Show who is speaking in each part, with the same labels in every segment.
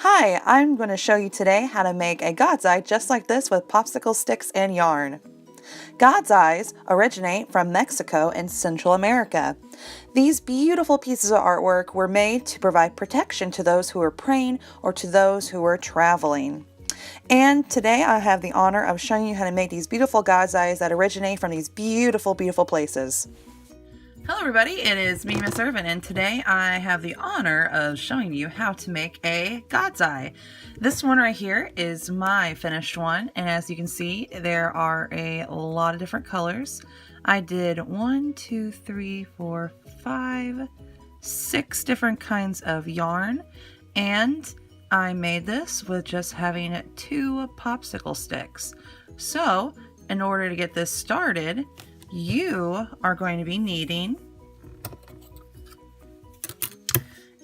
Speaker 1: Hi, I'm going to show you today how to make a God's Eye just like this with popsicle sticks and yarn. God's Eyes originate from Mexico and Central America. These beautiful pieces of artwork were made to provide protection to those who were praying or to those who were traveling. And today I have the honor of showing you how to make these beautiful God's Eyes that originate from these beautiful, beautiful places. Hello everybody, it is me, Miss Ervin, and today I have the honor of showing you how to make a God's Eye. This one right here is my finished one, and as you can see, there are a lot of different colors. I did 6 different kinds of yarn, and I made this with just having 2 popsicle sticks. So, in order to get this started, you are going to be needing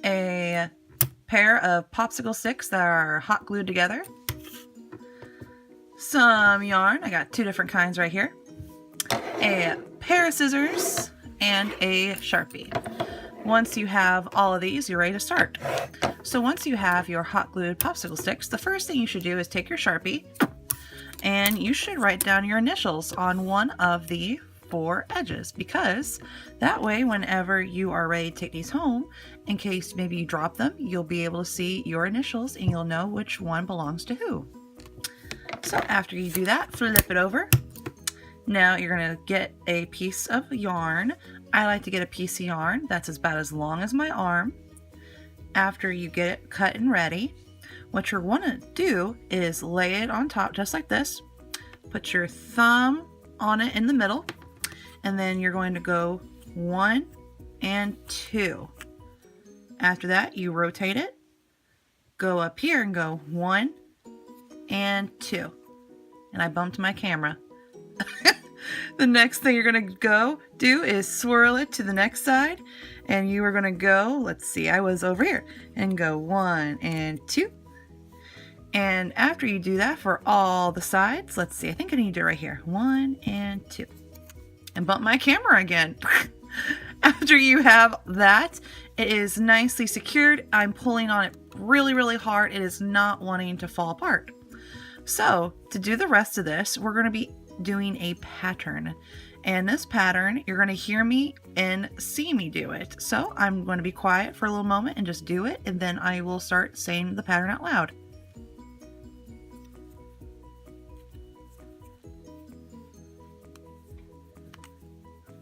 Speaker 1: a pair of popsicle sticks that are hot glued together, some yarn, I got 2 different kinds right here, a pair of scissors, and a Sharpie. Once you have all of these, you're ready to start. So once you have your hot glued popsicle sticks, the first thing you should do is take your Sharpie and you should write down your initials on one of the 4 edges, because that way whenever you are ready to take these home, in case maybe you drop them, you'll be able to see your initials and you'll know which one belongs to who. So after you do that, flip it over. Now you're going to get a piece of yarn. I like to get a piece of yarn that's about as long as my arm. After you get it cut and ready, what you're want to do is lay it on top just like this. Put your thumb on it in the middle, and then you're going to go 1 and 2. After that, you rotate it, go up here and go 1 and 2. And I bumped my camera. The next thing you're going to go do is swirl it to the next side, and you are going to go, let's see, I was over here, and go 1 and 2. And after you do that for all the sides, let's see, I think I need to do it right here, 1 and 2. And bump my camera again. After you have that, it is nicely secured. I'm pulling on it really, really hard. It is not wanting to fall apart. So to do the rest of this, we're going to be doing a pattern. And this pattern, you're going to hear me and see me do it. So I'm going to be quiet for a little moment and just do it, and then I will start saying the pattern out loud.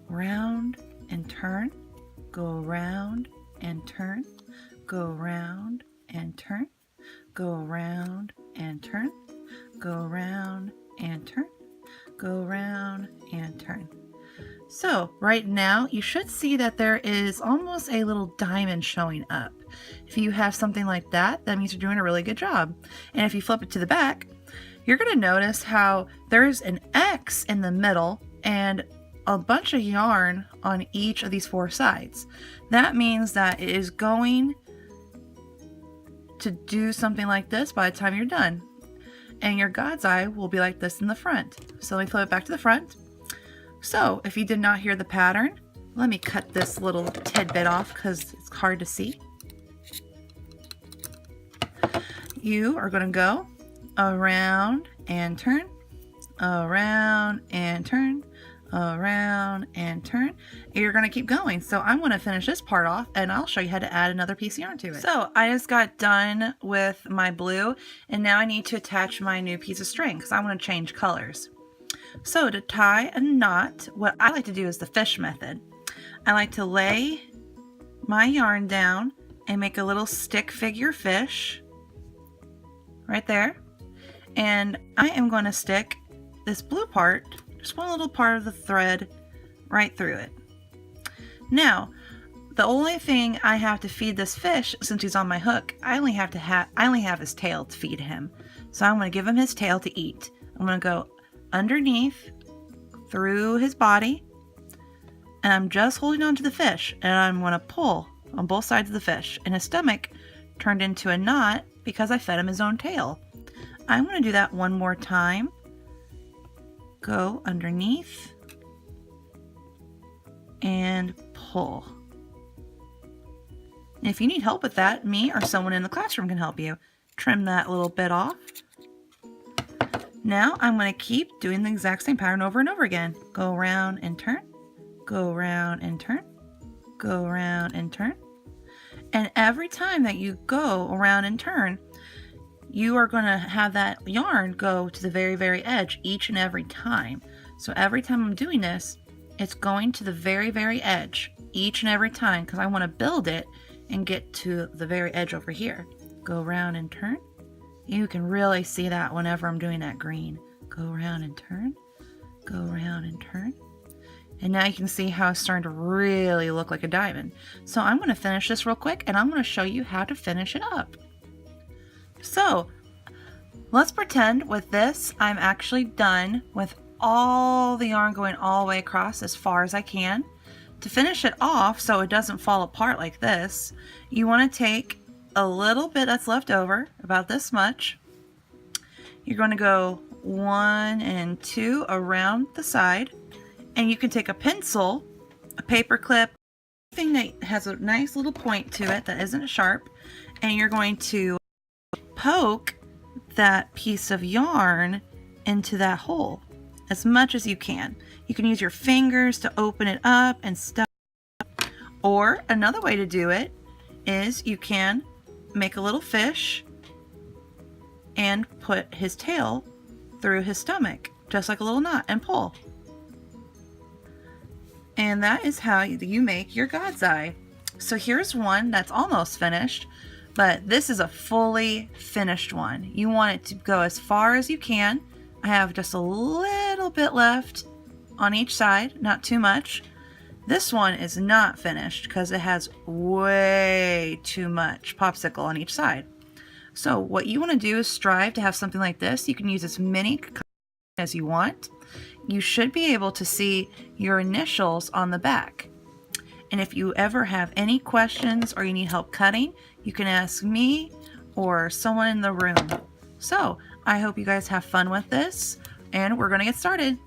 Speaker 1: Round and turn, go around and turn, go around and turn, go around and turn, go around and turn, go around and turn. So right now you should see that there is almost a little diamond showing up. If you have something like that, that means you're doing a really good job. And if you flip it to the back, you're going to notice how there's an X in the middle and a bunch of yarn on each of these 4 sides. That means that it is going to do something like this by the time you're done. And your God's Eye will be like this in the front. So let me flip it back to the front. So if you did not hear the pattern, let me cut this little tidbit off because it's hard to see. You are going to go around and turn, around and turn, around and turn. You're going to keep going. So I'm going to finish this part off and I'll show you how to add another piece of yarn to it. So I just got done with my blue, and now I need to attach my new piece of string because I want to change colors. So to tie a knot, what I like to do is the fish method. I like to lay my yarn down and make a little stick figure fish right there. And I am going to stick this blue part, just one little part of the thread, right through it. Now, the only thing I have to feed this fish, since he's on my hook, I only have his tail to feed him. So I'm going to give him his tail to eat. I'm going to go underneath through his body, and I'm just holding on to the fish, and I'm going to pull on both sides of the fish, and his stomach turned into a knot because I fed him his own tail. I'm going to do that one more time. Go underneath and pull. And if you need help with that, me or someone in the classroom can help you. trim that little bit off. Now I'm going to keep doing the exact same pattern over and over again. Go around and turn, go around and turn, go around and turn. And every time that you go around and turn, you are going to have that yarn go to the very, very edge each and every time. So every time I'm doing this, it's going to the very, very edge each and every time because I want to build it and get to the very edge over here. Go around and turn. You can really see that whenever I'm doing that green. Go around and turn, go around and turn. And now you can see how it's starting to really look like a diamond. So I'm going to finish this real quick and I'm going to show you how to finish it up. So let's pretend with this, I'm actually done with all the yarn going all the way across as far as I can. To finish it off so it doesn't fall apart like this, you want to take a little bit that's left over, about this much. You're going to go 1 and 2 around the side, and you can take a pencil, a paper clip, anything that has a nice little point to it that isn't sharp, and you're going to poke that piece of yarn into that hole as much as you can. You can use your fingers to open it up and stuff. Or another way to do it is you can make a little fish and put his tail through his stomach, just like a little knot, and pull. And that is how you make your God's Eye. So here's one that's almost finished, but this is a fully finished one. You want it to go as far as you can. I have just a little bit left on each side, not too much. This one is not finished because it has way too much popsicle on each side. So what you want to do is strive to have something like this. You can use as many as you want. You should be able to see your initials on the back. And if you ever have any questions or you need help cutting, you can ask me or someone in the room. So I hope you guys have fun with this, and we're going to get started.